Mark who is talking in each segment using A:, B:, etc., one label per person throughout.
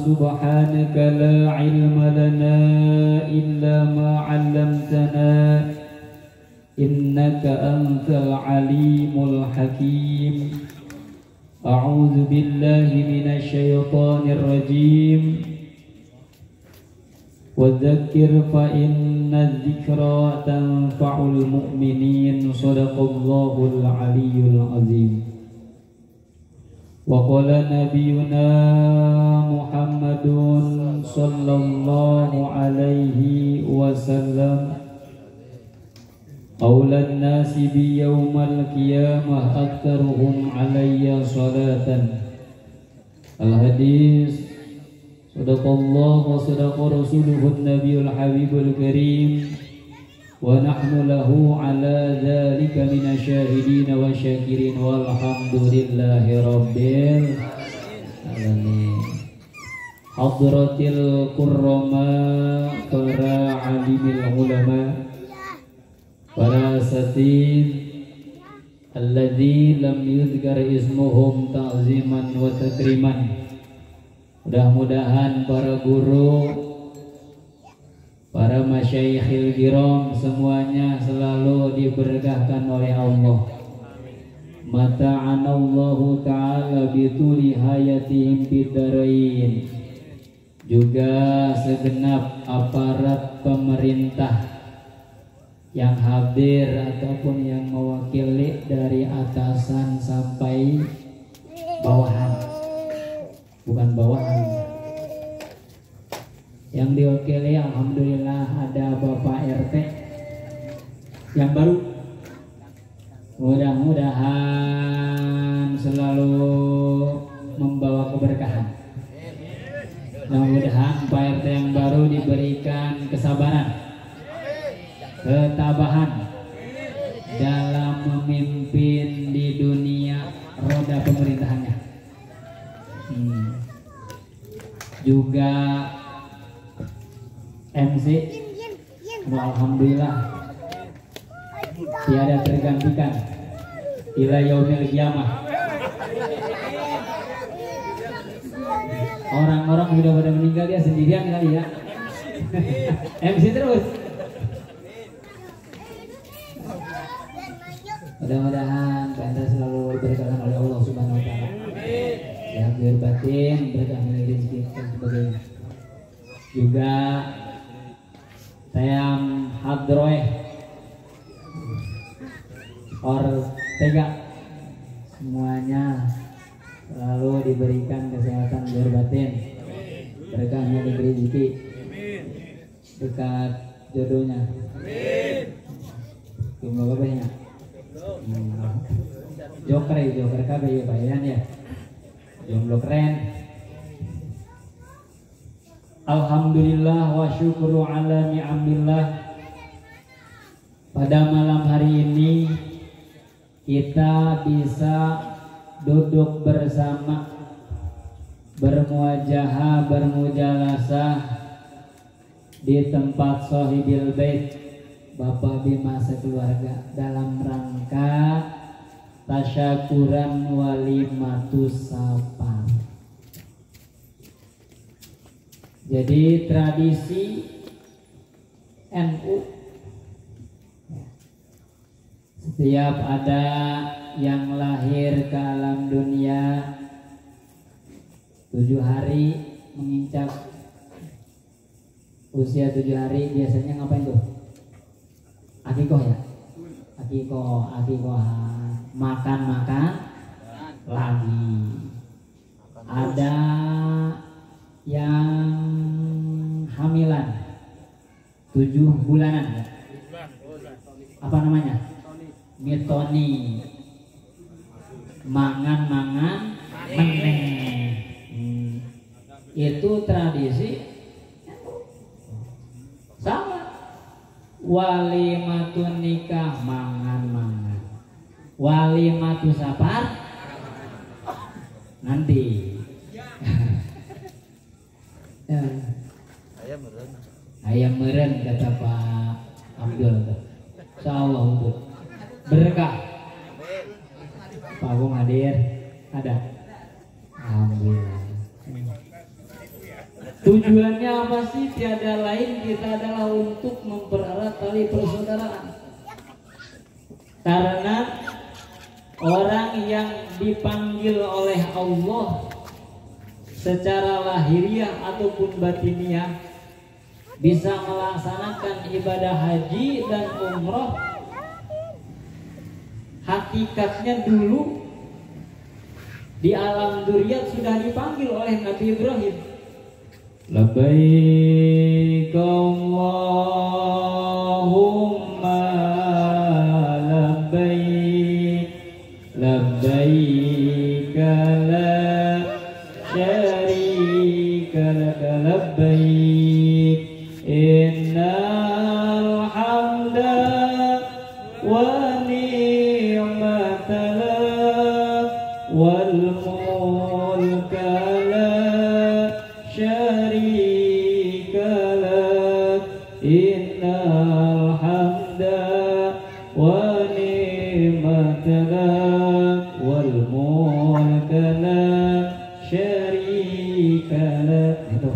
A: سبحانك لا علم لنا إلا ما علمتنا إنك أنت العليم الحكيم أعوذ بالله من الشيطان الرجيم وذكر فإن الذكرى تنفع المؤمنين صدق الله العلي العظيم وقال نبينا محمد صلى الله عليه وسلم أولى الناس بيوم القيامة أكثرهم علي صلاة. الحديث صدق الله وصدق رسوله النبي الحبيب الكريم ونحن له على ذلك من الشاهدين والشاكرين والحمد لله رب العالمين. Hadratil kurrama, para alimil ulama, para satin alladzi lam yuzkar ismuhum ta'ziman wa takriman. Mudah-mudahan para guru, para masyaikhil kiram semuanya selalu diberkahkan oleh Allah. Mata'anallahu ta'ala bituli hayatihim bidarain. Juga segenap aparat pemerintah yang hadir ataupun yang mewakili dari atasan sampai bawahan, bukan bawahan. Yang diwakili alhamdulillah ada Bapak RT yang baru. Mudah-mudahan selalu membawa keberkahan. Mudah-mudahan Pak RT yang baru diberikan kesabaran, ketabahan dalam memimpin di dunia roda pemerintahannya. Juga MC, alhamdulillah tiada tergantikan ila yaumil qiyamah. Orang-orang sudah pada meninggal, dia sendirian kali ya. MC terus. Mudah-mudahan Anda selalu diberkahkan oleh Allah Subhanahu wa taala. Ya, biar batin, berkah rezeki dan sebagainya. Juga saya hadroh Ortega, semuanya selalu diberikan kesehatan biar batin, berkahnya diberi rezeki, dekat jodohnya. Jumlah berapa? Joker kabeh ya bayan ya. Jomblo keren. Alhamdulillah wa syukru ala ni'amillah. Pada malam hari ini kita bisa duduk bersama, bermuajahah, bermujalasah di tempat Sohibil Bait Bapak Bima sekeluarga dalam rangka tasyakuran walimatus safar. Jadi tradisi NU, setiap ada yang lahir ke alam dunia 7 hari menginjak usia 7 hari biasanya ngapain tuh? Akikoh ya? Akikoh makan lagi. Ada yang hamilan 7 bulanan ya? Apa namanya? Mitoni, mangan meneh. Itu tradisi sama. Walimatun nikah mangan, walimatu safar nanti. Ayam meren kata Pak Abdul. Insyaallah untuk berkah. Pak Agung hadir, ada. Alhamdulillah. Tujuannya apa sih? Tiada lain, kita adalah untuk mempererat tali persaudaraan. Karena orang yang dipanggil oleh Allah secara lahiriah ataupun batiniah bisa melaksanakan ibadah haji dan umroh, hakikatnya dulu di alam dzurriyyat sudah dipanggil oleh Nabi Ibrahim. Labbaik Allahumma labbaik, labbaik la syarika lak labbaik, innal hamda wa ni'mata lak wal mulka la syarika lak, innal hamda wa ni'mata lak wal mulka la syarika lak. Itu.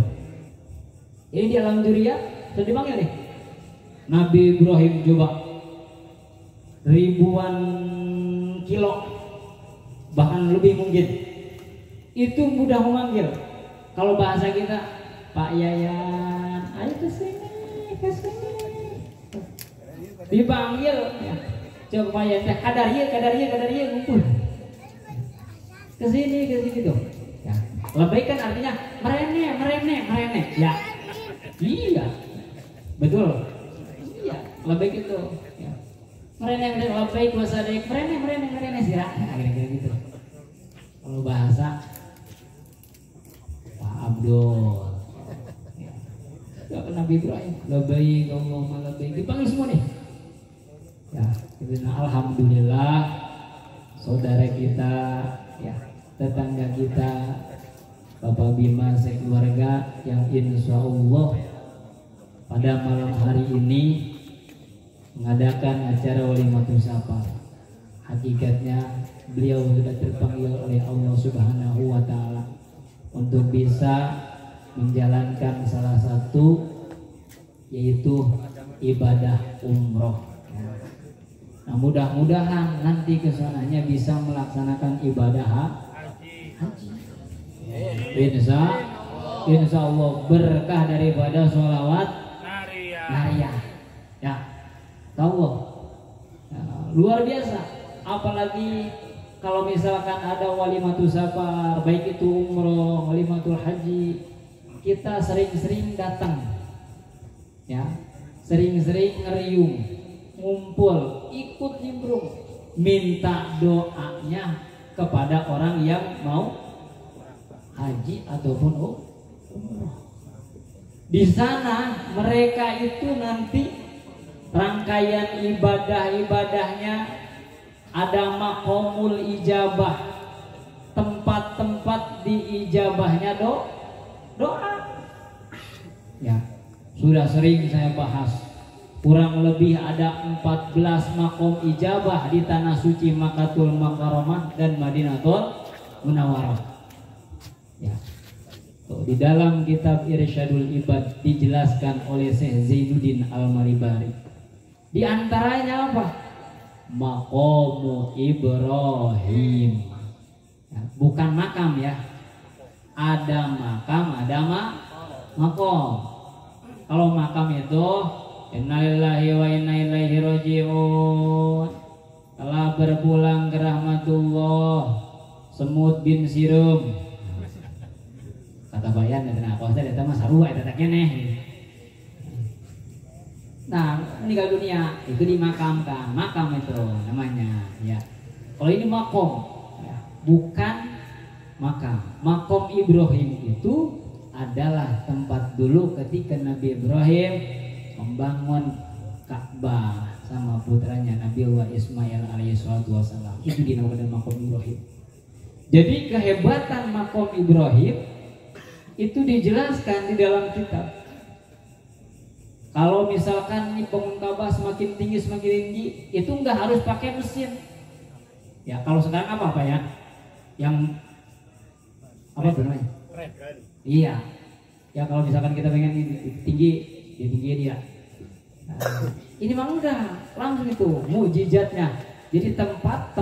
A: Ini di alam dzurriyyat sudah dipanggil nih. Nabi Ibrahim coba ribuan kilo, bahkan lebih mungkin. Itu mudah memanggil. Kalau bahasa kita, Pak Yayan, ayo ke sini. Dipanggil, ya. Coba Pak Yayan, kadariya ngumpul. Ke sini tuh. Ya. Lebih kan artinya merene. Ya. Iya. Betul. Iya, lebih gitu. Ya. Merene lebih kuasa dek merene sirah. Nah, kira-kira gitu. Kalau bahasa Abdul, ya. Nabi Ibrahim, labbaik Allahumma labbaik, dipanggil semua nih. Ya, alhamdulillah saudara kita, ya, tetangga kita, Bapak Bima sekeluarga yang insya Allah pada malam hari ini mengadakan acara walimatus safar. Hakikatnya beliau sudah terpanggil oleh Allah Subhanahu wa Ta'ala untuk bisa menjalankan salah satu, yaitu ibadah umroh. Nah, mudah-mudahan nanti kesananya bisa melaksanakan ibadah haji. Insya Allah berkah daripada sholawat nariyah. Ya, tahu ya, luar biasa. Apalagi kalau misalkan ada walimatus safar, baik itu umroh, walimatul haji, kita sering-sering datang, ya, sering-sering ngeriung, ngumpul, ikut nimbrung, minta doanya kepada orang yang mau haji ataupun umroh. Di sana mereka itu nanti rangkaian ibadah-ibadahnya ada maqamul ijabah, tempat-tempat diijabahnya doa. Ya, sudah sering saya bahas. Kurang lebih ada 14 maqam ijabah di tanah suci Makkatul Mukarramah dan Madinatul Munawwarah. Ya. Tuh, di dalam kitab Irsyadul Ibad dijelaskan oleh Syekh Zainuddin Al-Maribari. Di antaranya apa? Maqamu Ibrahim. Ya, bukan makam ya. Ada makam, ada maqam. Kalau makam itu innalillahi wa inna ilaihi raji'un. Telah berpulang ke rahmatullah Semut bin Sirum. Kata bayan dan aku ada mah sarua eta teh keneh. Nah, meninggal dunia itu dimakamkan. Makam itu namanya ya. Kalau ini makom ya, bukan makam. Makom Ibrahim itu adalah tempat dulu ketika Nabi Ibrahim membangun Ka'bah sama putranya Nabi Ismail alaihissalam. Itu dinamakan makom Ibrahim. Jadi kehebatan makom Ibrahim itu dijelaskan di dalam kitab. Kalau misalkan ini bangun Ka'bah semakin tinggi, itu nggak harus pakai mesin. Ya kalau sekarang apa ya? Yang apa tuh namanya? Iya. Ya kalau misalkan kita pengen tinggi, ya tinggi dia. Nah, ini mah enggak, langsung itu mukjizatnya. Jadi tempat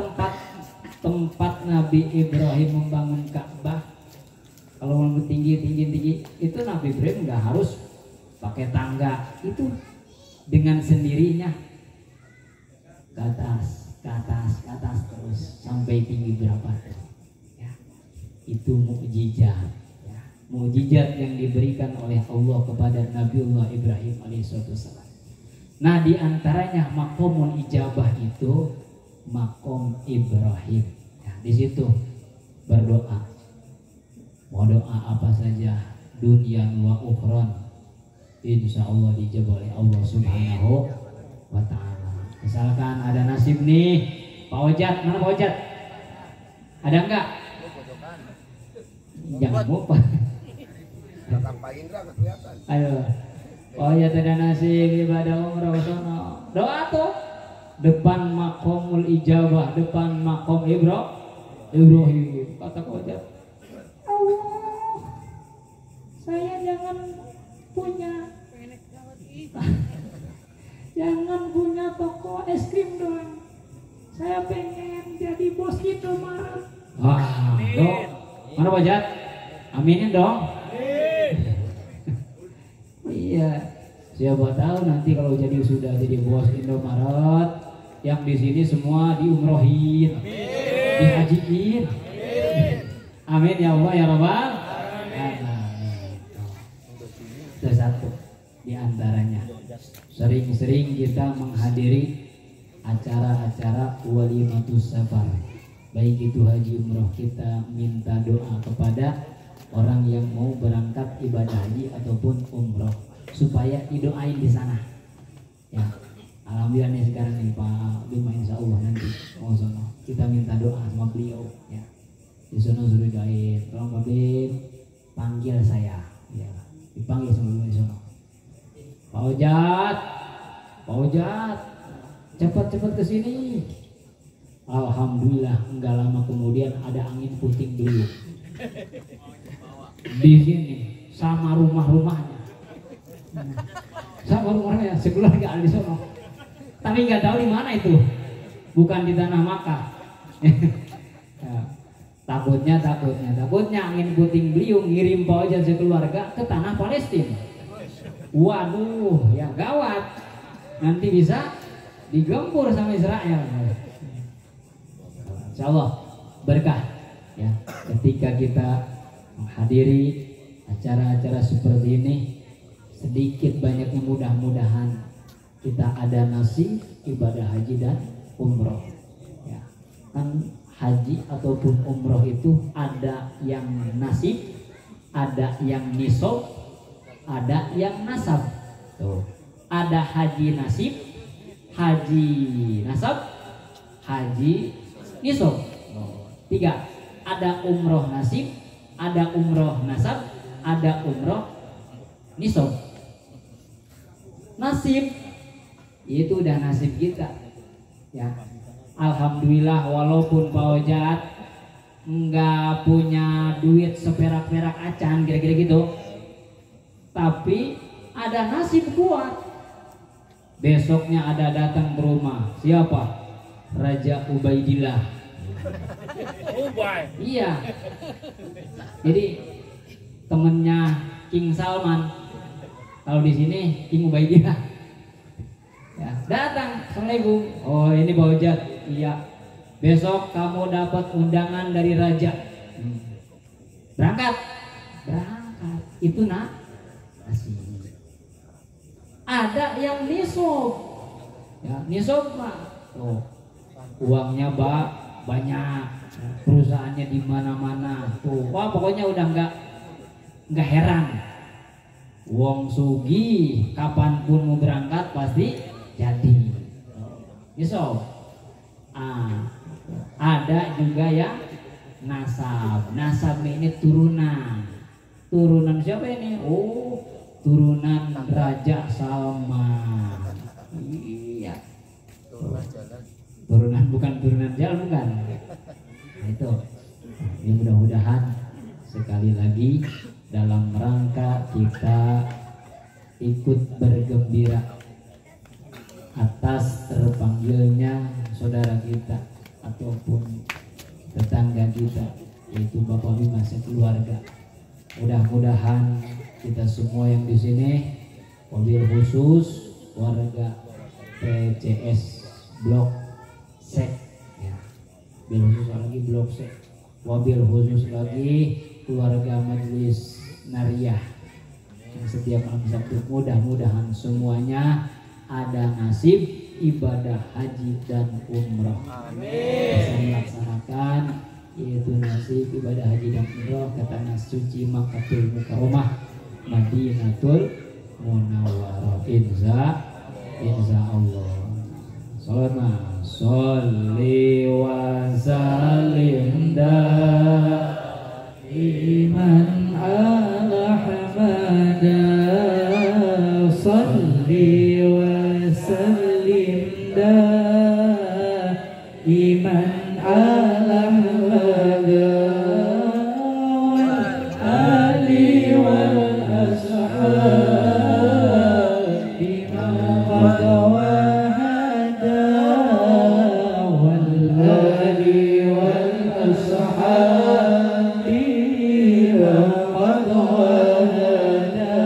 A: Nabi Ibrahim membangun Ka'bah. Kalau mau tinggi itu Nabi Ibrahim nggak harus pakai tangga, itu dengan sendirinya ke atas terus sampai tinggi berapa ya. Itu mukjizat ya. Mukjizat yang diberikan oleh Allah kepada Nabiullah Ibrahim alaihissalam. Nah di antaranya maqamul ijabah itu maqam Ibrahim ya, di situ berdoa, mau doa apa saja dunyan wa ukhron insya Allah dijawab oleh Allah Subhanahu wa ta'ala. Misalkan ada nasib nih Pak Ojat, mana Pak Ojat? Ada enggak? Jangan lupa. Ayo Pak Ojat ada nasib ibadah umrah sono. Doa tuh depan maqamul ijabah, depan maqam Ibrahim. Kata Pak Ojat, Allah saya jangan punya toko es krim doang. Saya pengen jadi bos Indomaret. Wah, dong. Mana Pak Jat? Aminin dong. Iya. Siapa tahu nanti kalau sudah jadi bos Indomaret, yang di sini semua diumrohin, dihajiin. Amin ya Allah ya Rabbal. Itu satu di antaranya. Sering-sering kita menghadiri acara-acara walimatus safar, baik itu haji umroh, kita minta doa kepada orang yang mau berangkat ibadah haji ataupun umroh supaya didoain di sana. Ya, alhamdulillah nih sekarang nih Pak Bima insya Allah nanti mau sono kita minta doa sama beliau. Ya, di sono suruh doain, tolong Pak Bim panggil saya. Ya, dipanggil sama beliau di sono. Pak Ojat, cepat-cepat ke sini. Alhamdulillah, enggak lama kemudian ada angin puting beliung di sini sama rumahnya, sekeluarga di sono. Tapi nggak tahu di mana itu, bukan di tanah Makkah. Ya, takutnya angin puting beliung ngirim Pak Ojat sekeluarga ke tanah Palestina. Waduh, ya gawat. Nanti bisa digempur sama Israel. Insya Allah berkah ya ketika kita menghadiri acara-acara seperti ini, sedikit banyaknya mudah-mudahan kita ada nasib ibadah haji dan umroh. Ya, kan haji ataupun umroh itu ada yang nasib, ada yang nisab, ada ada yang nasab. Tuh. Ada haji nasib, haji nasab, haji nisab. 3. Ada umroh nasib, ada umroh nasab, ada umroh nisab. Nasib itu udah nasib kita. Ya. Alhamdulillah walaupun Pak Ojat nggak punya duit seperak-perak acan kira-kira gitu, tapi ada nasib kuat. Besoknya ada datang ke rumah siapa? Raja Ubaidillah. Iya. Jadi temennya King Salman. Kalau di sini King Ubaidillah. Ya, datang, Assalamualaikum. Oh ini Pak Ojat. Iya. Besok kamu dapat undangan dari raja. Berangkat. Itu nasib. Ada yang nisab. Ya, nisab mah. Oh, uangnya banyak. Perusahaannya di mana-mana. Tuh, wah pokoknya udah nggak heran. Wong sugih, kapanpun mau berangkat pasti jadi. Nisab. Ada juga yang nasab. Nasab ini turunan. Turunan siapa ini? Oh, turunan Raja Salman. Iya. Turunan bukan turunan jalan bukan. Nah, itu. Ya mudah-mudahan sekali lagi dalam rangka kita ikut bergembira atas terpanggilnya saudara kita ataupun tetangga kita, yaitu Bapak Bima sekeluarga. Mudah-mudahan kita semua yang di sini, wabil khusus warga PCS Blok C, ya. Wabil khusus lagi Blok C, wabil khusus lagi keluarga Majelis Nariyah yang setiap malam Sabtu, mudah-mudahan semuanya ada nasib ibadah haji dan umroh. Bisa melaksanakan yaitu nasib ibadah haji dan umroh ke tanah suci Makkahul Mukarramah Madinatul Munawwarah insya Allah. Sallallahu sholli wa sallim daiman ala hamada salli wa sallim daiman ala hamada wal ali wal ashab bima qad wahada wal ali wal ashab bima qad wahada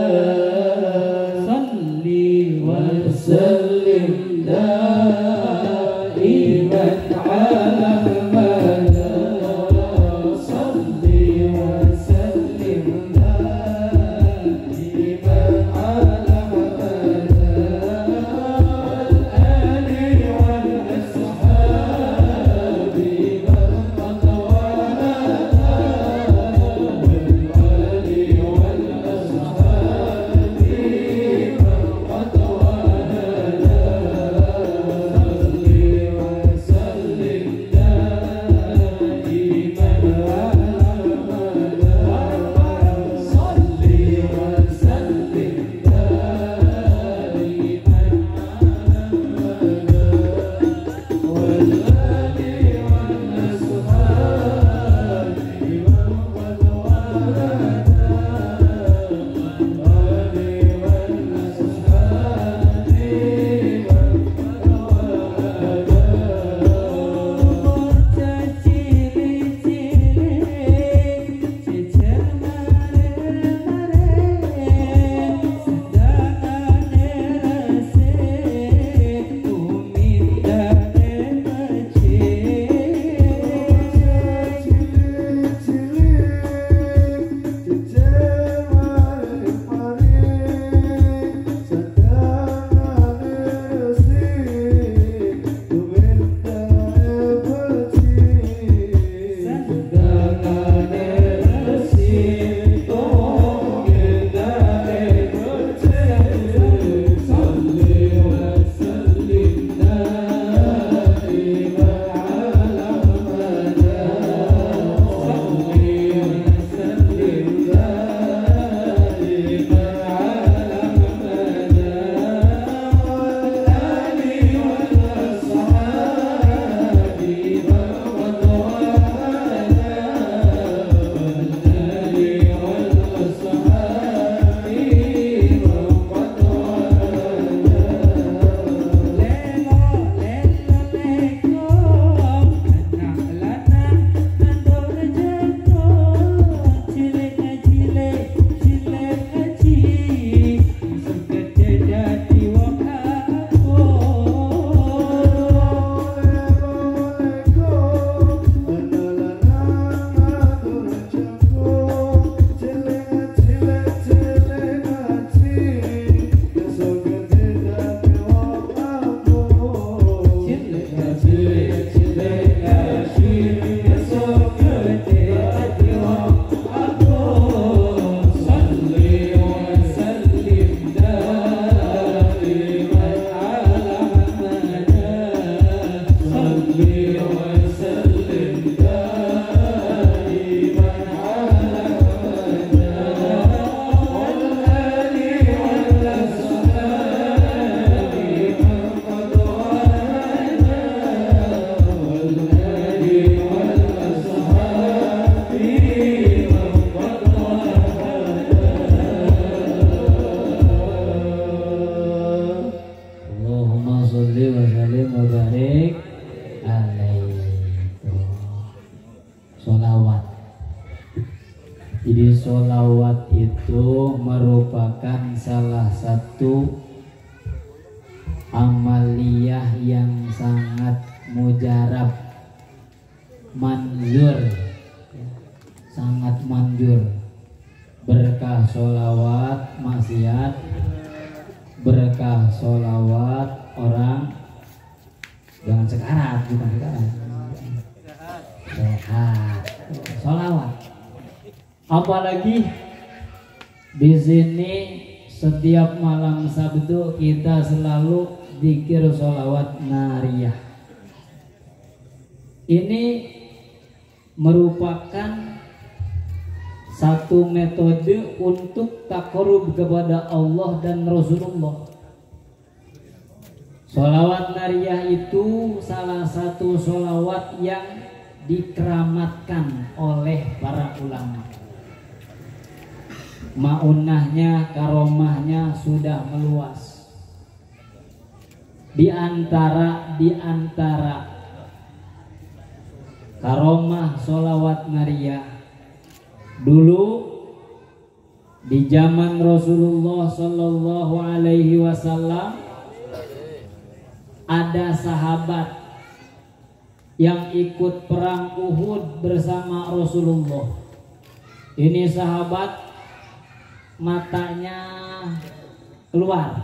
A: salli wa sallim daiman ala hamada salli wa sallim daiman salah satu amaliyah yang sangat mujarab, manjur, sangat manjur. Berkah sholawat maksiat, berkah sholawat orang jangan sekarat, bukan sekarat, sehat, sholawat. Apalagi di sini setiap malam Sabtu kita selalu zikir sholawat nariyah. Ini merupakan satu metode untuk takarub kepada Allah dan Rasulullah. Sholawat nariyah itu salah satu sholawat yang dikeramatkan oleh para ulama. Maunahnya, karomahnya sudah meluas. Di antara karomah sholawat nariyah dulu di zaman Rasulullah Shallallahu Alaihi Wasallam ada sahabat yang ikut perang Uhud bersama Rasulullah. Ini sahabat matanya keluar,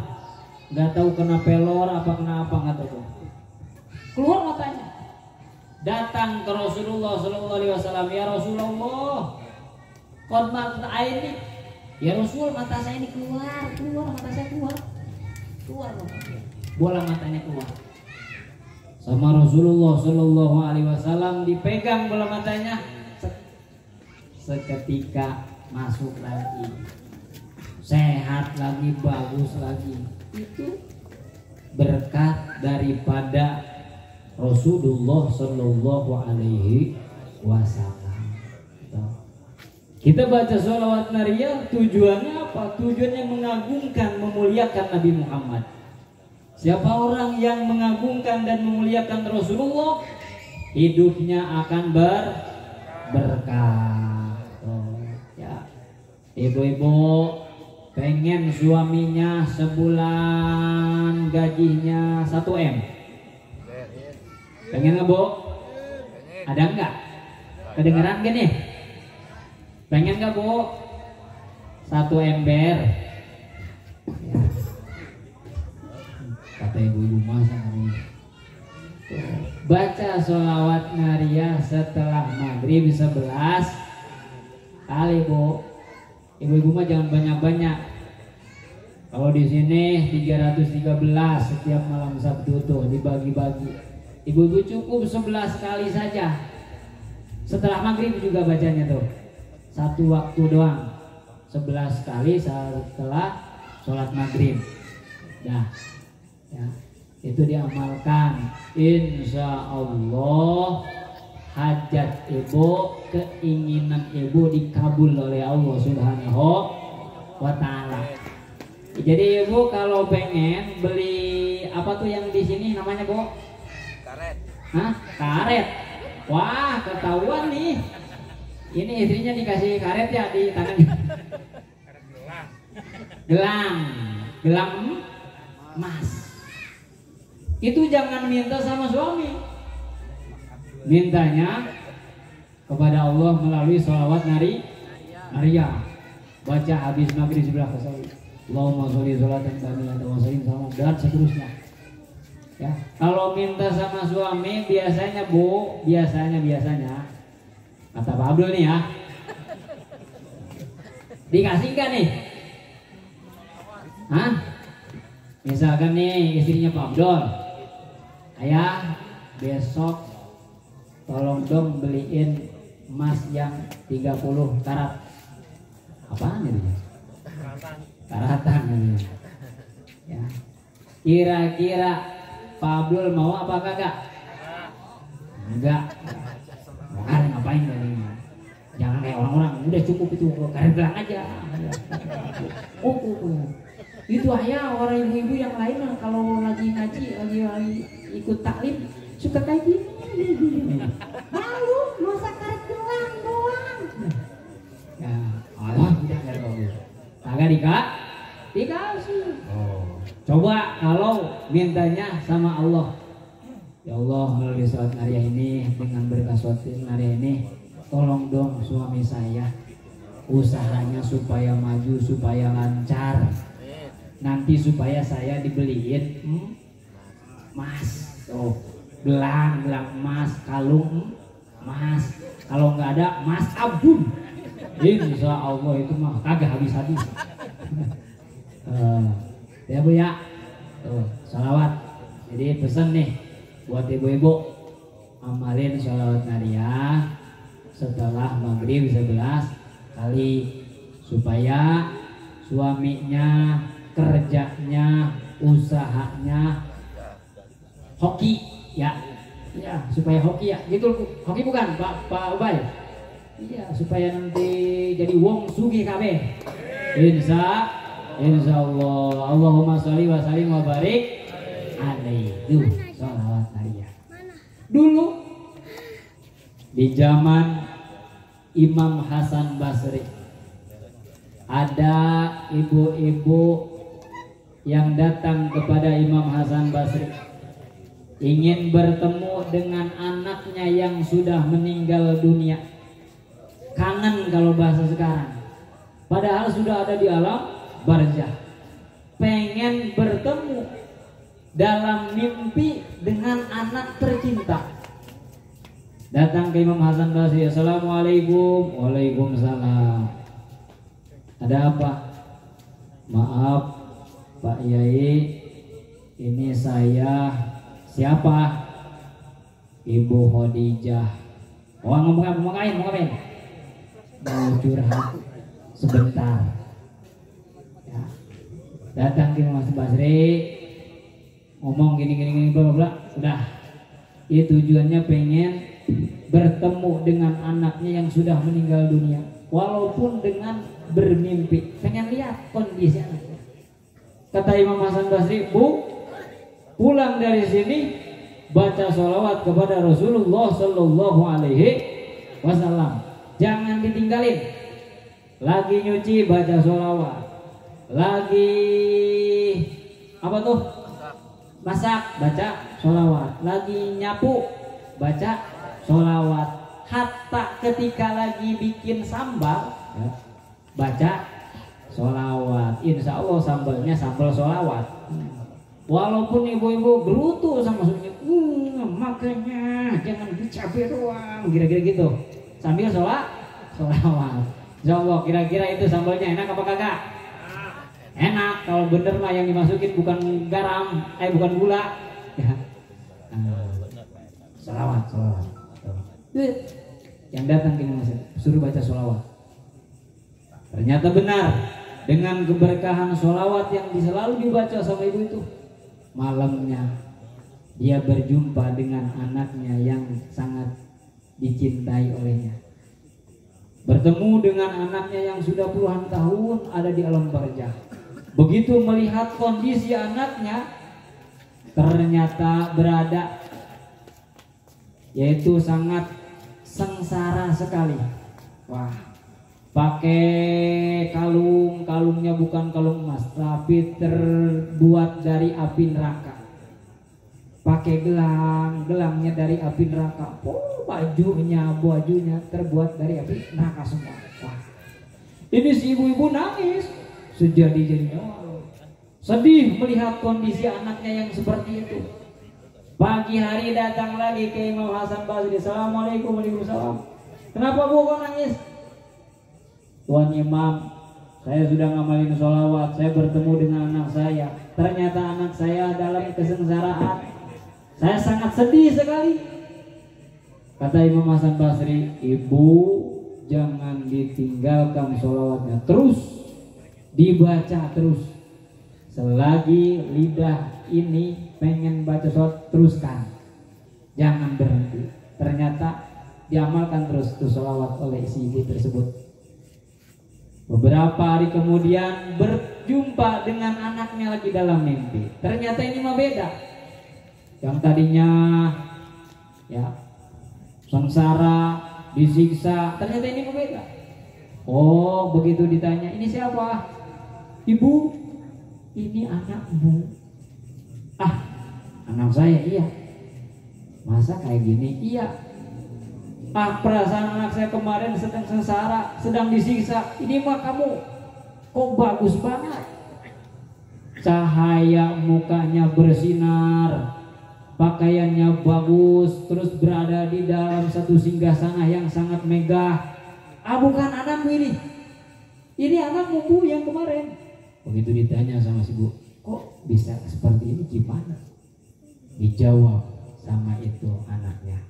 A: nggak tahu kena pelor apa kena apa, nggak tahu, keluar matanya. Datang ke Rasulullah Shallallahu Alaihi Wasallam, ya Rasulullah, qad mata aini, ya Rasul, mata saya ini keluar mata saya keluar bola matanya keluar. Sama Rasulullah Shallallahu Alaihi Wasallam dipegang bola matanya, seketika masuk lagi, sehat lagi, bagus lagi. Itu berkat daripada Rasulullah Shallallahu Alaihi Wasallam. Kita baca sholawat nariyah tujuannya apa? Tujuannya mengagungkan, memuliakan Nabi Muhammad. Siapa orang yang mengagungkan dan memuliakan Rasulullah, hidupnya akan berkah. Ya, ibu-ibu pengen suaminya sebulan gajinya 1 M. Pengen nggak, Bu? Ada nggak? Kedengeran gini? Pengen nggak, Bu? 1 ember. Ya. Kata ibu-ibu masa kami. Baca sholawat nariyah setelah maghrib 11 kali, Bu. Ibu-ibu mah jangan banyak-banyak. Kalau di sini 313 setiap malam Sabtu tuh dibagi-bagi. Ibu-ibu cukup 11 kali saja. Setelah maghrib juga bacanya tuh. Satu waktu doang. 11 kali setelah sholat maghrib. Nah, ya, itu diamalkan. Insya Allah hajat ibu, keinginan ibu dikabul oleh Allah Subhanahu wa Ta'ala. Jadi ibu kalau pengen beli apa tuh yang di sini namanya, Bu? Karet. Hah? Karet. Wah, ketahuan nih. Ini istrinya dikasih karet ya di tangannya. Gelang emas. Itu jangan minta sama suami. Mintanya kepada Allah melalui sholawat nariyah. Baca habis maghrib sebelah kesal. Allahumma sholli sholatan kamilatan wa sallim salam dan seterusnya. Ya, kalau minta sama suami biasanya, Bu, biasanya kata Pak Abdul nih ya, dikasih kan nih? Hah? Misalkan nih istrinya Pak Abdul, ayah besok tolong dong beliin emas yang 30 karat. Apaan itu? Karatan. Ya. Kira-kira Pak Abdul mau apa kagak? Enggak. Mau ngapain kali? Jangan kayak orang-orang, udah cukup itu, karet gelang aja. Itu ayah orang ibu-ibu yang lain kalau lagi ngaji, lagi ikut taklim suka kayak gini. Malu, masa karet gelang doang. Ya, Allah udah karet bagus. Kagak dikasih. Coba kalau mintanya sama Allah, ya Allah melalui sholat Naria ini dengan berkah sholat Naria ini, tolong dong suami saya usahanya supaya maju, supaya lancar, nanti supaya saya dibeliin emas, gelang emas, kalung emas, kalau nggak ada emas abdul, insya Allah itu mah kagak habis-habis. Ya Bu ya, sholawat. Jadi pesan nih buat ibu-ibu, amalin sholawat Naria setelah maghrib 11 kali supaya suaminya, kerjanya, usahanya hoki ya, ya supaya hoki ya, gitu hoki bukan Pak Ubay? Iya supaya nanti jadi wong sugih kabeh. Insya Allah. Allahumma sholli wa sallim wa barik alaihi. Sholawat Naria. Dulu di zaman Imam Hasan Basri ada ibu-ibu yang datang kepada Imam Hasan Basri ingin bertemu dengan anaknya yang sudah meninggal dunia. Kangen kalau bahasa sekarang, padahal sudah ada di alam barzah, pengen bertemu dalam mimpi dengan anak tercinta. Datang ke Imam Hasan Basri, assalamualaikum. Waalaikumsalam. Ada apa? Maaf Pak Yai, ini saya siapa? Ibu Khadijah. Ngomong ngapain? Mau curhat sebentar. Ya. Datang ke Imam Hasan Basri, ngomong gini bla bla. Udah. Itu tujuannya pengen bertemu dengan anaknya yang sudah meninggal dunia, walaupun dengan bermimpi, pengen lihat kondisi anaknya. Kata Imam Hasan Basri, Bu, pulang dari sini baca sholawat kepada Rasulullah Sallallahu Alaihi Wasallam, jangan ditinggalin. Lagi nyuci baca sholawat, lagi apa tuh? Masak baca sholawat, lagi nyapu baca sholawat, hatta ketika lagi bikin sambal ya, baca sholawat. Insya Allah sambalnya sambal sholawat. Walaupun ibu-ibu gerutu sama suaminya, makanya jangan dicabai doang, kira-kira gitu, sambil sholawat. Insya Allah kira-kira itu sambalnya enak apa kagak? Enak. Kalau bener mah yang dimasukin bukan garam, bukan gula ya. Sholawat. Yang datang ke Indonesia suruh baca sholawat. Ternyata benar, dengan keberkahan sholawat yang selalu dibaca sama ibu itu, malamnya dia berjumpa dengan anaknya yang sangat dicintai olehnya, bertemu dengan anaknya yang sudah puluhan tahun ada di alam barzah. Begitu melihat kondisi anaknya, ternyata berada yaitu sangat sengsara sekali. Wah, pakai kalungnya bukan kalung emas, tapi terbuat dari api neraka. Pakai gelangnya dari api neraka. Bajunya terbuat dari api neraka semua. Wah, ini si ibu-ibu nangis sejadi-jadinya, sedih melihat kondisi anaknya yang seperti itu. Pagi hari datang lagi ke Imam Hasan Basri, assalamualaikum. Waalaikumsalam. Kenapa Bu kok nangis? Tuan Imam, saya sudah ngamalin sholawat, saya bertemu dengan anak saya, ternyata anak saya dalam kesengsaraan, saya sangat sedih sekali. Kata Imam Hasan Basri, ibu jangan ditinggalkan sholawatnya, terus dibaca terus. Selagi lidah ini pengen baca sholawat, teruskan, jangan berhenti. Ternyata diamalkan terus tuh sholawat oleh si ibu tersebut. Beberapa hari kemudian berjumpa dengan anaknya lagi dalam mimpi. Ternyata ini mah beda. Yang tadinya ya sengsara, disiksa, ternyata ini mah beda. Oh, begitu ditanya, ini siapa? Ibu. ini anakmu. Ah, anak saya. Iya. Masa kayak gini? Iya. Ah, perasaan anak saya kemarin sedang sengsara, sedang disiksa. Ini mah kamu kok bagus banget. Cahaya mukanya bersinar, pakaiannya bagus, terus berada di dalam satu singgasana yang sangat megah. Ah, bukan anakmu ini. Ini anakmu Bu yang kemarin. Begitu ditanya sama si Bu, kok bisa seperti ini gimana? Dijawab sama itu anaknya,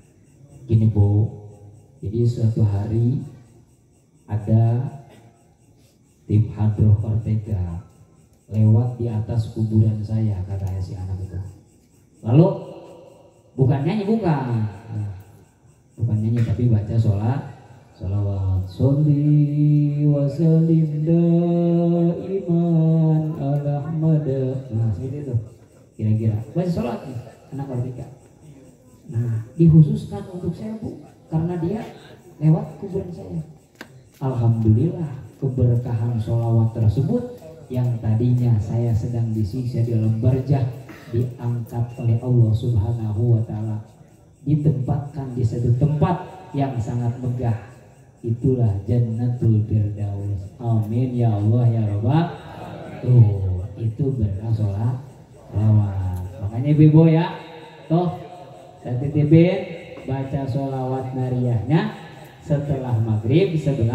A: gini Bu, jadi suatu hari ada tim Hadroh Ortega lewat di atas kuburan saya, katanya si anak itu. Lalu bukan nyanyi, bukan nyanyi, tapi baca sholawat. Sholli wa sallim daiman ala Ahmad. Nah, seperti itu kira-kira baca sholawat nih anak Ortega. Nah, dikhususkan untuk saya Bu, karena dia lewat kuburan saya. Alhamdulillah, keberkahan sholawat tersebut yang tadinya saya sedang disiksa di dalam barjah diangkat oleh Allah Subhanahu wa Ta'ala, ditempatkan di satu tempat yang sangat megah. Itulah Jannatul Firdaus. Amin ya Allah ya Rabbal. Tuh, itu berkah sholawat. Makanya ibu ya, toh saya titipin baca sholawat nariyahnya setelah maghrib 11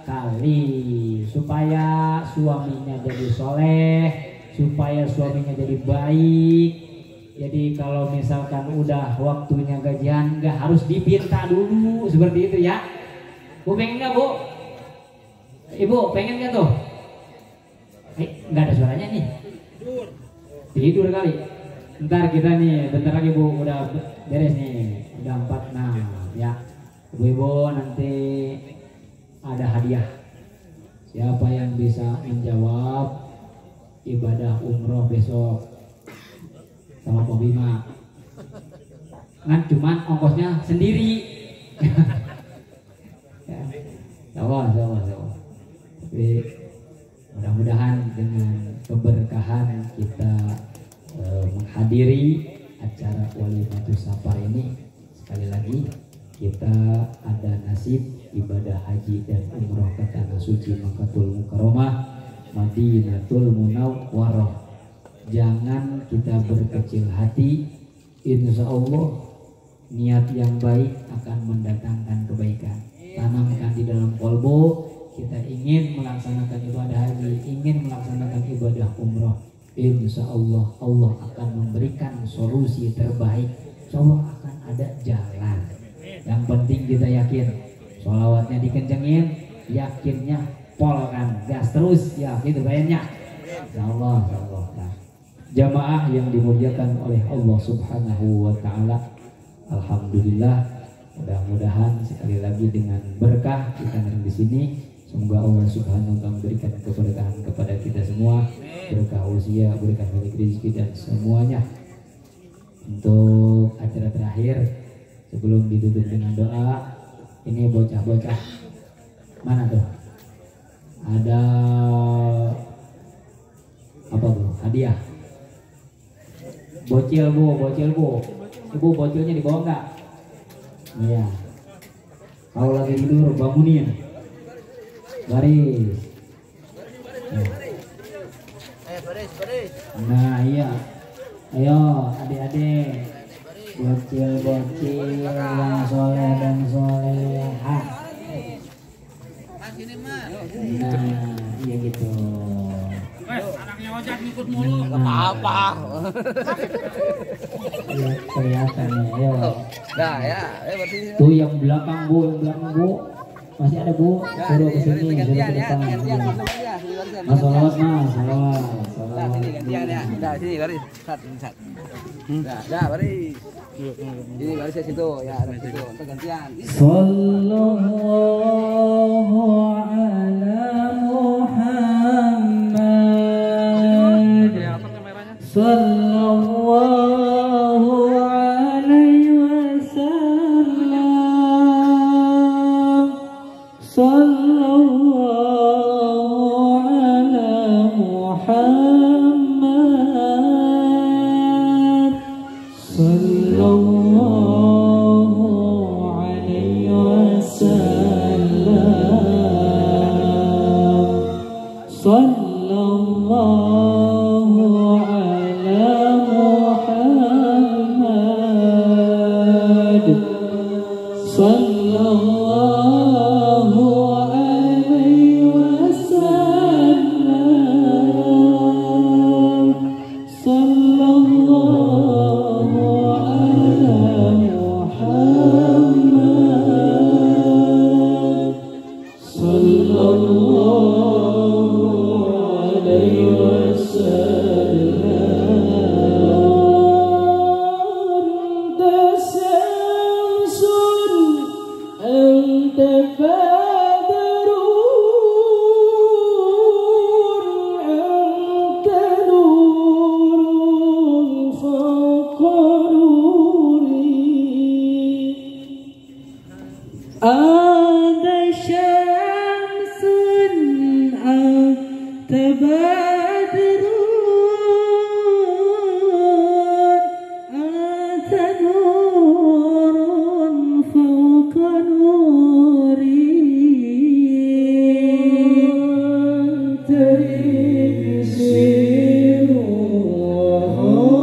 A: kali, supaya suaminya jadi soleh, supaya suaminya jadi baik. Jadi kalau misalkan udah waktunya gajian, nggak harus dipinta dulu seperti itu ya. Bu pengen nggak Bu? Ibu pengen nggak tuh? Nggak ada suaranya nih. Tidur kali. Ntar kita nih, bentar lagi Bu udah beres nih, udah 46 ya. Ibu-ibu nanti ada hadiah. Siapa yang bisa menjawab ibadah umroh besok sama Pak Bima, kan cuman ongkosnya sendiri. Ya, jawab. Tapi mudah-mudahan dengan keberkahan kita menghadiri acara Walimatus Safar ini, sekali lagi kita ada nasib ibadah haji dan umroh ke tanah suci Makkatul Mukarramah, Madinatul Munawwarah. Jangan kita berkecil hati, insya Allah niat yang baik akan mendatangkan kebaikan. Tanamkan di dalam kolbu, kita ingin melaksanakan ibadah haji, ingin melaksanakan ibadah umroh, insya Allah Allah akan memberikan solusi terbaik. Insya Allah akan ada jalan. Yang penting kita yakin, sholawatnya dikencengin, yakinnya pol kan, gas terus ya, gitu kayaknya. Insya Allah. Nah, jamaah yang dimuliakan oleh Allah Subhanahu wa Ta'ala, alhamdulillah, mudah-mudahan sekali lagi dengan berkah kita di sini, semoga Allah Subhanahu wa Ta'ala memberikan keberkahan kepada kita semua, berkah usia, berkah rezeki dan semuanya. Untuk acara terakhir sebelum ditutup dengan doa, ini bocah-bocah mana tuh? Ada apa Bu? Hadiah. Bocil Bu. Ibu bocilnya dibawa nggak? Iya. Kalau lagi tidur bangunin. Baris. Baris. Nah iya. Ayo adik-adik. Bocil-bocil yang soleh dan solehah. Nah iya gitu.
B: Anaknya ojek ngikut mulu.
C: Apa?
A: Ya, kelihatan ya.
C: Nah ya, berarti
A: Tuh yang belakang Bu. Masih ada Bu. Suruh ke sini, suruh ke depan. Mas salawat Mas, salawat.
C: Nah, sini gantian ya. Nah, sini baris. Sat. Nah, baris. Ini barisnya situ ya, dari situ. Untuk gantian.
A: Sallallahu ala Muhammad. Sallallahu alaihi wasallam. Sallallahu ala Muhammad. Muhammad sallallahu alaihi wasallam. Sallallahu ala Muhammad sallallahu alaihi wasallam. Sallallahu ala Muhammad sallallahu alaihi wasallam. Anta syamsun anta badrun anta nurun fawqa nuri. Anta syamsun anta badrun anta nurun fawqa nuri. Anta isiru wahai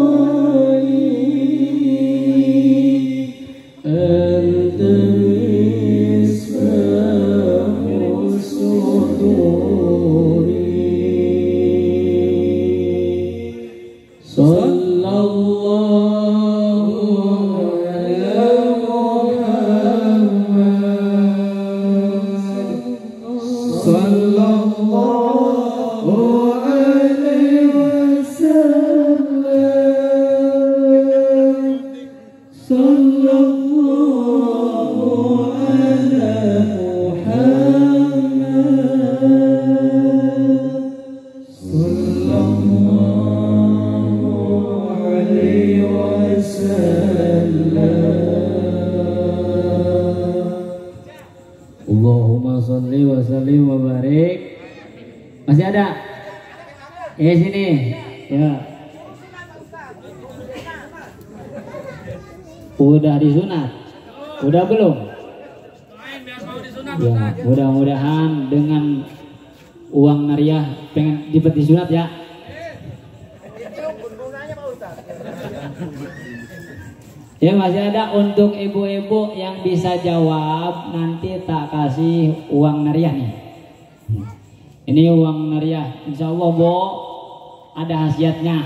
A: anta misbahu suduri. Sallallahu ala Muhammad sallallahu alaihi wasallam. Sallallahu ala Muhammad sallallahu alaihi wasallam. Allahumma sholli wa sallim wa barik. Masih ada? Sini. Ya. Udah disunat? Udah belum? Ya, mudah-mudahan dengan uang nariah pengen dapat disunat ya. Ya, masih ada untuk ibu-ibu yang bisa jawab, nanti tak kasih uang nariah nih. Ini uang nariah, insya Allah Bo, ada khasiatnya.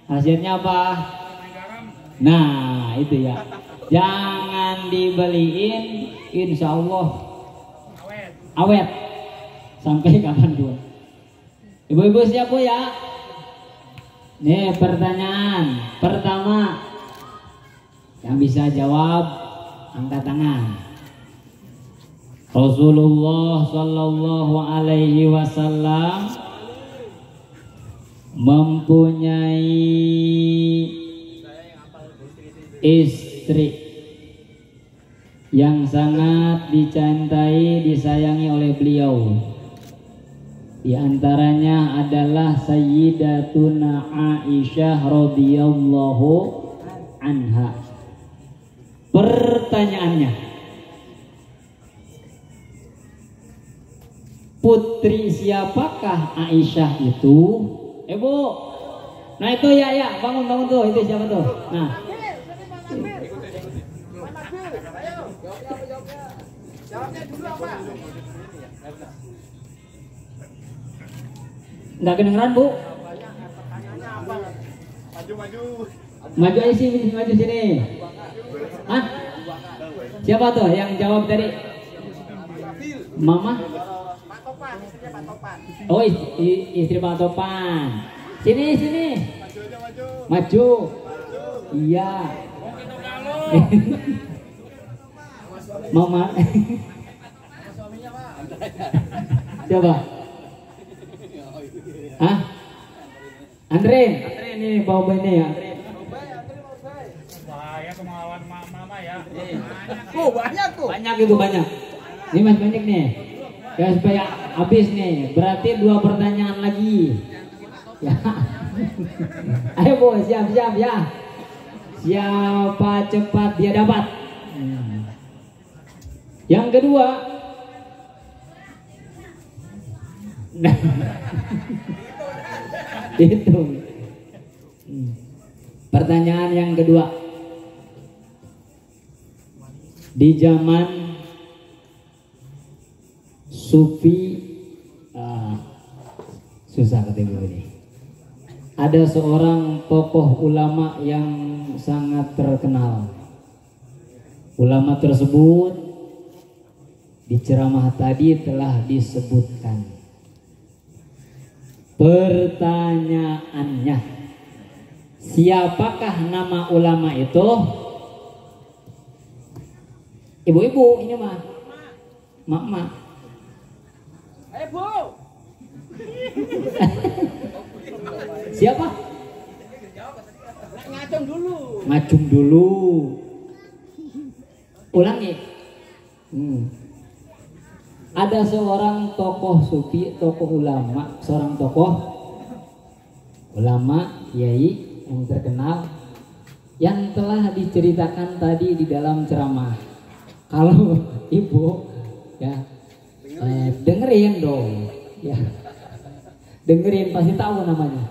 A: Khasiatnya apa? Nah itu ya, jangan dibeliin, insya Allah awet sampai kapan dua. Ibu-ibu siap Bu ya? Nih pertanyaan pertama, yang bisa jawab angkat tangan. Rasulullah sallallahu alaihi wasallam mempunyai istri yang sangat dicintai, disayangi oleh beliau. Di antaranya adalah Sayyidatuna Aisyah radhiyallahu anha. Pertanyaannya, putri siapakah Aisyah itu? Bu, nah itu ya, bangun tuh, itu siapa tuh? Nah, nggak kedengeran Bu? Maju aja sih, maju sini. Hah? Siapa tuh yang jawab tadi? Mama? Oh, istri Pak Topan. Sini. Maju. Iya. Mama. Siapa? Hah? Andre ini bawa ini ya.
B: Bahaya kemauan mama ya.
C: Oh, banyak tuh.
A: Banyak itu banyak. Ini mas banyak nih. Ya supaya habis nih. Berarti 2 pertanyaan lagi. Ya. Ayo Bu, siap-siap ya. Siapa cepat dia dapat. Yang kedua. Nah. Hitung. Pertanyaan yang kedua. Di zaman Sufi susah ketemu ini. Ada seorang tokoh ulama yang sangat terkenal. Ulama tersebut di ceramah tadi telah disebutkan. Pertanyaannya, siapakah nama ulama itu? Ibu-ibu ini mah. Mak.
C: Ayo Bu.
A: Siapa? Ngacung dulu. Ulangi. Ada seorang tokoh sufi, tokoh ulama, seorang tokoh ulama, kiai yang terkenal yang telah diceritakan tadi di dalam ceramah. Kalau ibu ya dengerin dong, ya dengerin pasti tahu namanya.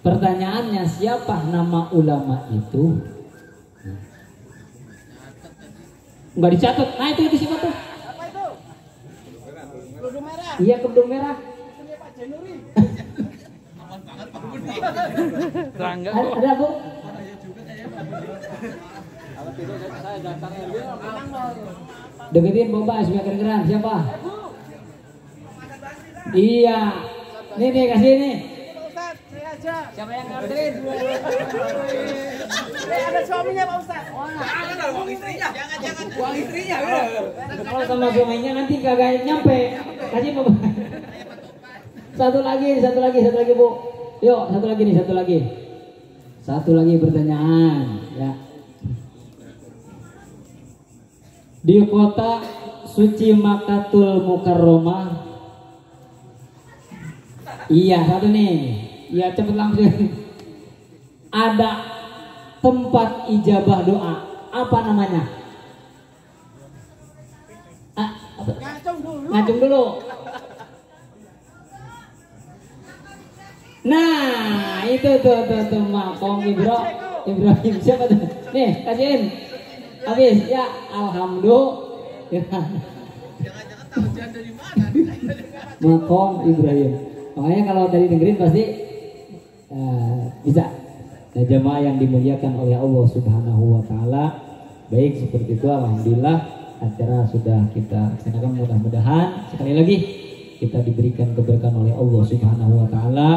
A: Pertanyaannya, siapa nama ulama itu? Nggak dicatat. Nah itu siapa tuh?
C: Apa itu? Kerudung merah.
A: Iya, kerudung merah.
C: Punya Pak Januri.
A: Ada Bu? Deketin Boba supaya keren-keren. Siapa? Iya. Nih kasih nih.
C: Ustaz, saya aja.
A: Siapa yang nganterin?
C: Ada suaminya Pak Ustaz.
D: Jangan uang istrinya. Jangan. Uang istrinya.
A: Kalau sama suaminya nanti kagak nyampe. Kasih Boba. Satu lagi Bu. Yuk, satu lagi pertanyaan ya. Di kota suci Makkatul Mukarramah. Iya, satu nih. Iya, cepet langsung. Ada tempat ijabah doa. Apa namanya? Ngacung dulu. Nah, itu tuh Makong Ibrahim siapa tuh? Nih, kasihin. Habis ya, alhamdulillah. Ya.
D: Jangan-jangan tahu dari mana?
A: Makong Ibrahim. Makanya kalau tadi dengerin pasti bisa. Nah, jemaah yang dimuliakan oleh Allah Subhanahu wa taala. Baik, seperti itu alhamdulillah acara sudah kita laksanakan, mudah-mudahan sekali lagi kita diberikan keberkahan oleh Allah Subhanahu wa taala.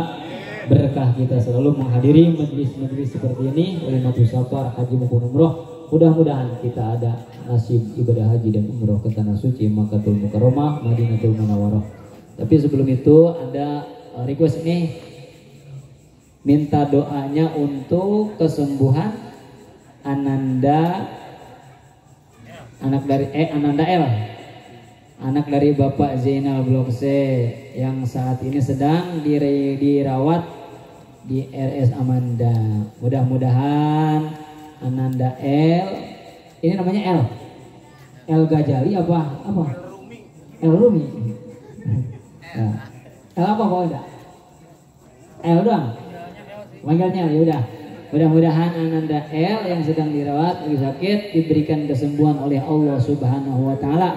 A: Berkah kita selalu menghadiri majelis-majelis seperti ini, Ulimatus Safar, haji maupun umroh. Mudah-mudahan kita ada nasib ibadah haji dan umroh ke tanah suci Makkatul Mukarramah, Madinatul Munawwarah. Tapi sebelum itu ada request ini, minta doanya untuk kesembuhan Ananda L, anak dari Bapak Zainal Blok C yang saat ini sedang dirawat di RS Amanda. Mudah-mudahan Ananda L, ini namanya L Gajali apa? L Rumi. L apa kok enggak? L doang. Manggilnya ya udah. Mudah-mudahan Ananda L yang sedang dirawat lagi sakit diberikan kesembuhan oleh Allah Subhanahu wa taala.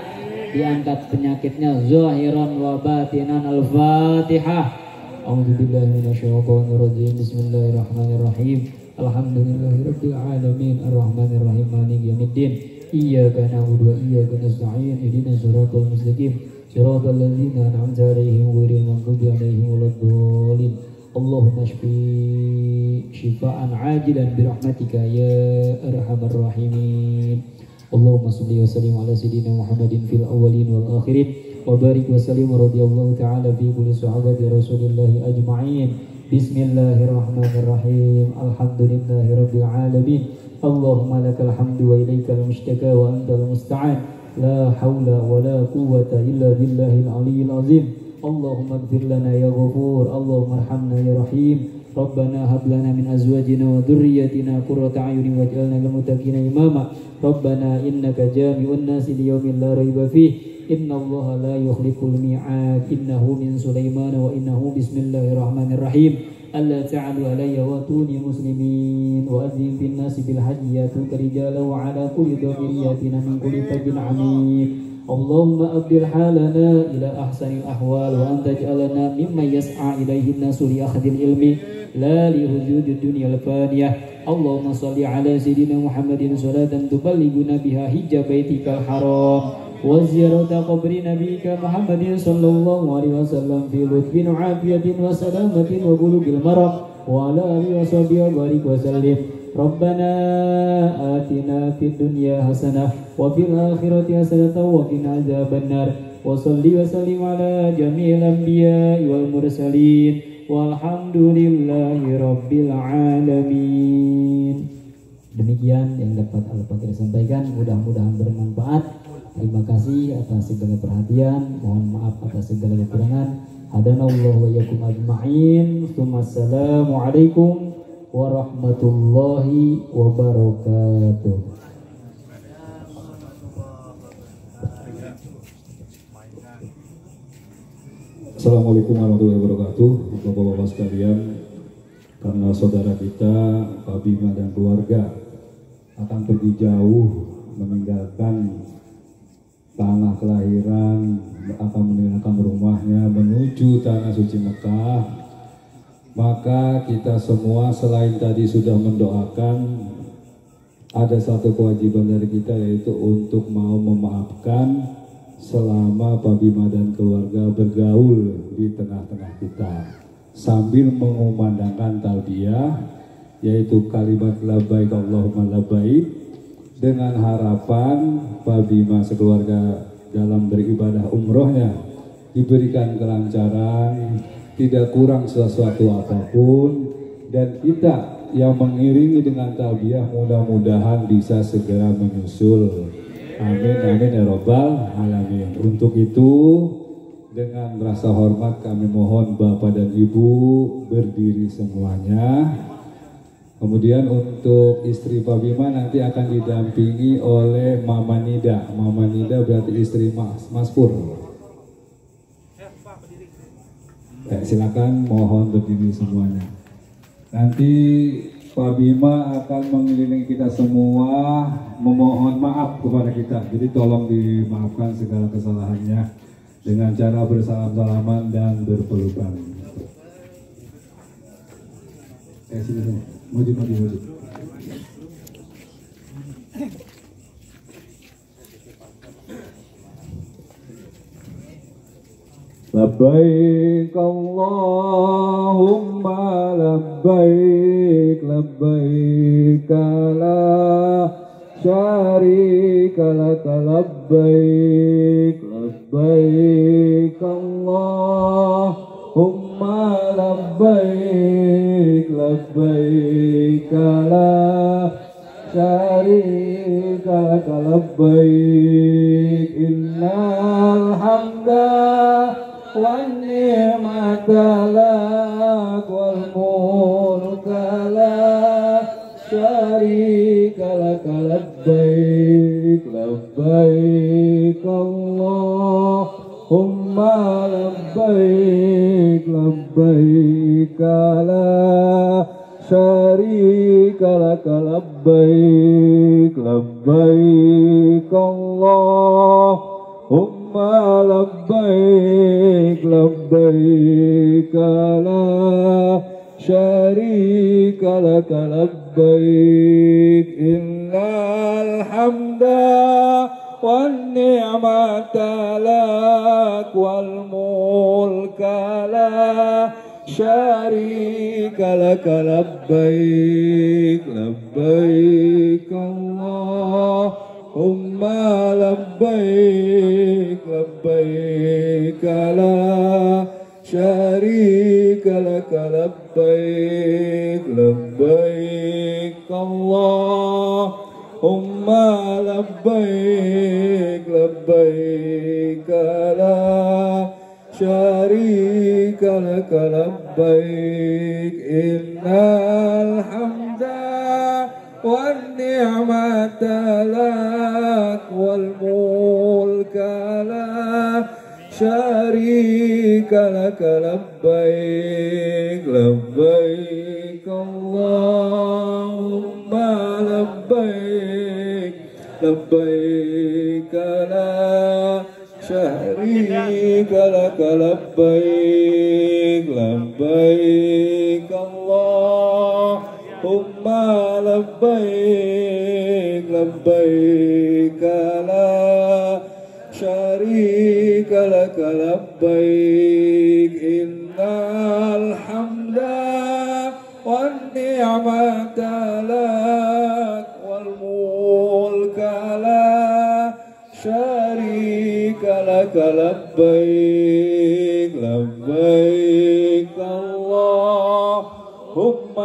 A: Diangkat penyakitnya zahiran wa batinan. Al-Fatihah. A'udzubillahi minasyaitonir rajim. Bismillahirrahmanirrahim. Alhamdulillahirabbil alamin arrahmanir rahim maliki yaumiddin. Iyyaka na'budu wa iyyaka nasta'in. Ihdinas siratal mustaqim. Siratal ladzina an'amta 'alaihim ghairil maghdubi 'alaihim waladdallin. Allahumma shfi shifaan 'ajilan bi rahmatika ya arhamar rahimin. Allahumma shalli wa sallim ala sayyidina Muhammadin fil awwalin wal akhirin wa barik wa sallim radhiyallahu ta'ala fi kulli sahabati Rasulillahi ajma'in. Bismillahirrahmanirrahim. Alhamdulillahirabbil alamin. Allahumma lakal hamdu wa ilaikal mushtaka wa antal musta'an. La haula wa la quwwata illa billahil aliyyil azim. Allahumma ighfir lana ya ghafur, Allahumma arhamna ya rahim. Rabbana hab lana min azwajina wa dhurriyyatina qurrata a'yunin waj'alna lil muttaqina imama. Rabbana innaka jami'un nasi li yaumin la raiba fihi. Innallaha la yukhliful mi'ad. Innahu min Sulaiman wa innahu bismillahirrahmanirrahim. Alla ta'alu alayya wa tuni muslimin wa adzim bin nasi bil hajji yatuka rijala wa ala kulli dhafiriyatina min kulli fajin amik. Allahumma abdil halana ila ahsanil ahwal wa anta ja'alana mimman yas'a ilaihi nasu li akhdil ilmi la li hujudid dunya al-faniyah. Allahumma salli ala sayyidina Muhammadin salatan tuballighuna biha hijab baitikal haram wa ziyarata qabri nabiyyika Muhammadin sallallahu alaihi wasallam fi lutfin afiyatin wa salamatin wa bulughil maram wa ala alihi wa sahbihi wa barik wa sallim. Rabbana atina fid dunya hasanah wa fil akhirati hasanah wa qina adzabannar. Wa salli wa sallim ala jami'il anbiya'i wal mursalin walhamdulillahi rabbil alamin. Demikian yang dapat Al-Fatihah sampaikan, mudah-mudahan bermanfaat. Terima kasih atas segala perhatian, mohon maaf atas segala kekurangan. Hadanallahu wa iyyakum ajma'in. Assalamualaikum warahmatullahi wabarakatuh.
E: Assalamualaikum warahmatullahi wabarakatuh. Bapak-bapak sekalian, karena saudara kita Pak Bima dan keluarga akan pergi jauh meninggalkan tanah kelahiran, akan meninggalkan rumahnya menuju tanah suci Mekah, maka kita semua selain tadi sudah mendoakan, ada satu kewajiban dari kita, yaitu untuk mau memaafkan selama Pak Bima dan keluarga bergaul di tengah-tengah kita, sambil mengumandangkan talbiyah, yaitu kalimat labbaik Allahumma labbaik, dengan harapan Pak Bima sekeluarga dalam beribadah umrohnya diberikan kelancaran, tidak kurang sesuatu apapun, dan kita yang mengiringi dengan talbiyah mudah-mudahan bisa segera menyusul. Amin amin ya robbal alamin. Untuk itu dengan rasa hormat kami mohon Bapak dan Ibu berdiri semuanya. Kemudian untuk istri Pak Bima nanti akan didampingi oleh Mama Nida. Mama Nida berarti istri Mas Pur. Silakan mohon berdiri semuanya. Nanti Pak Bima akan mengelilingi kita semua memohon maaf kepada kita. Jadi tolong dimaafkan segala kesalahannya dengan cara bersalam-salaman dan berpelukan. Sini. Maju. Labbaik Allahumma labbaik, labbaik la syarika lak, labbaik, labbaik Allahumma labbaik, labbaik la syarika lak, labbaik, innal hamda wan ni'mata lak wal mulka la syarika lak, labbaik, labbaik Allahumma labbaik, labbaik la syarika lak, labbaik, labbaik Allahumma labbaik, labbaik la syarika lak, labbaik, innal hamda wan ni'mata lak wal mulka la syarika lak, labbaik, labbaik Allahumma labbaik, labbaik la syarika lak, labbaik, labbaik Allahumma labbaik, labbaik la شريك لك لبيك إن الحمد والنعمة لك والملك لا شريك لك لبيك لبيك اللهم لبيك لبيك لا شريك لك لبيك لبيك اللهم لبيك لبيك لا شريك لك لبيك إن الحمد والنعمة لك والملك لا شريك لك لبيك لبيك اللهم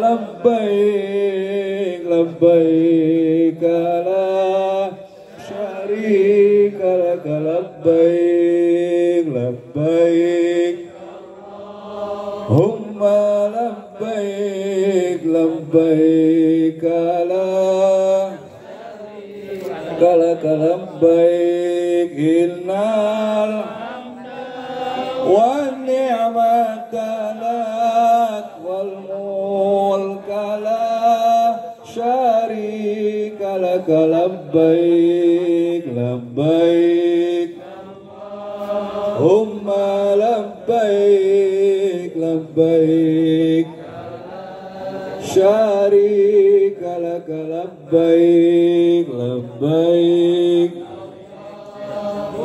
E: لبيك لبيك لا شريك لك لبيك لبيك اللهم لبيك لبيك لا لك لبيك إن الحمد والنعمة لك والملك لا شريك لك لبيك لبيك اللهم لبيك لبيك شريك لك لبيك لبيك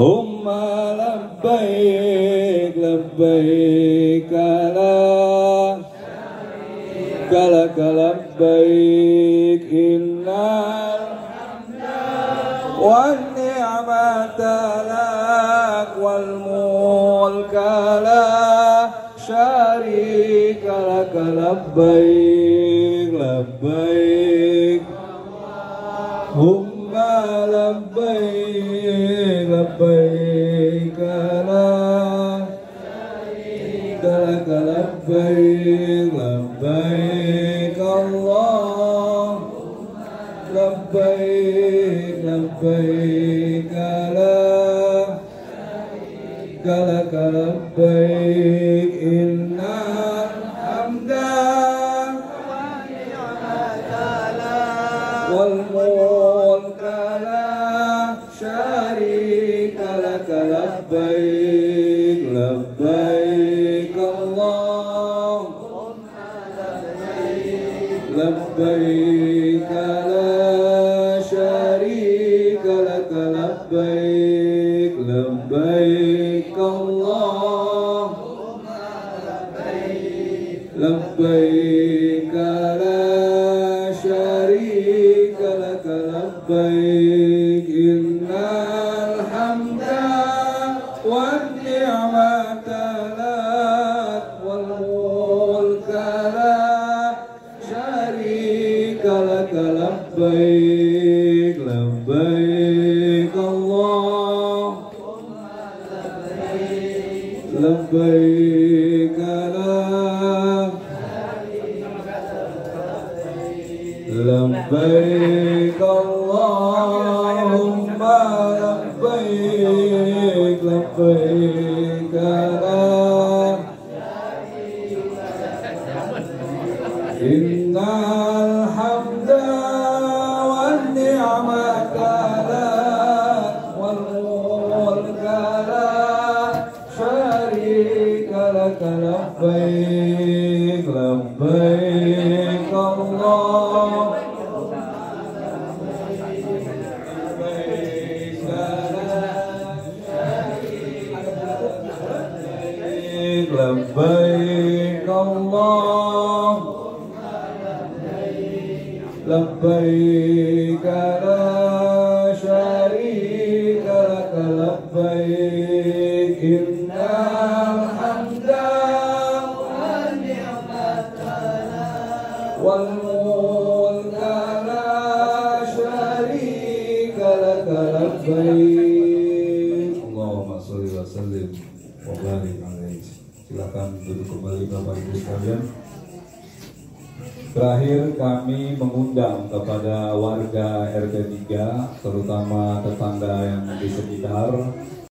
E: اللهم لبيك لبيك لا لك لبيك إن الحمد والنعمة لك والملك لا شريك لك لبيك لبيك اللهم لبيك لبيك لا شريك لك لبيك لبيك اللهم لبيك لبيك لا شريك لك لبيك إن الحمد والملك لا شريك لك لبيك لبيك اللهم لبيك لا شريك لك لبيك لبيك اللهم لبيك لا شريك لك لبيك إن الحمد والنعمة لك والملك لا شريك لك لبيك لبيك اللهم لبيك لا لبيك اللهم لبيك لبيك لا إن الحمد والنعمة لك والملك لا شريك لك لبيك لبيك اللهم لبيك اللهم لبيك لا شريك لك لبيك إن الحمد والملك لا شريك لك لبيك اللهم صل وسلم وبارك silakan duduk kembali Bapak Ibu sekalian. Terakhir kami mengundang kepada warga RT 3 terutama tetangga yang di sekitar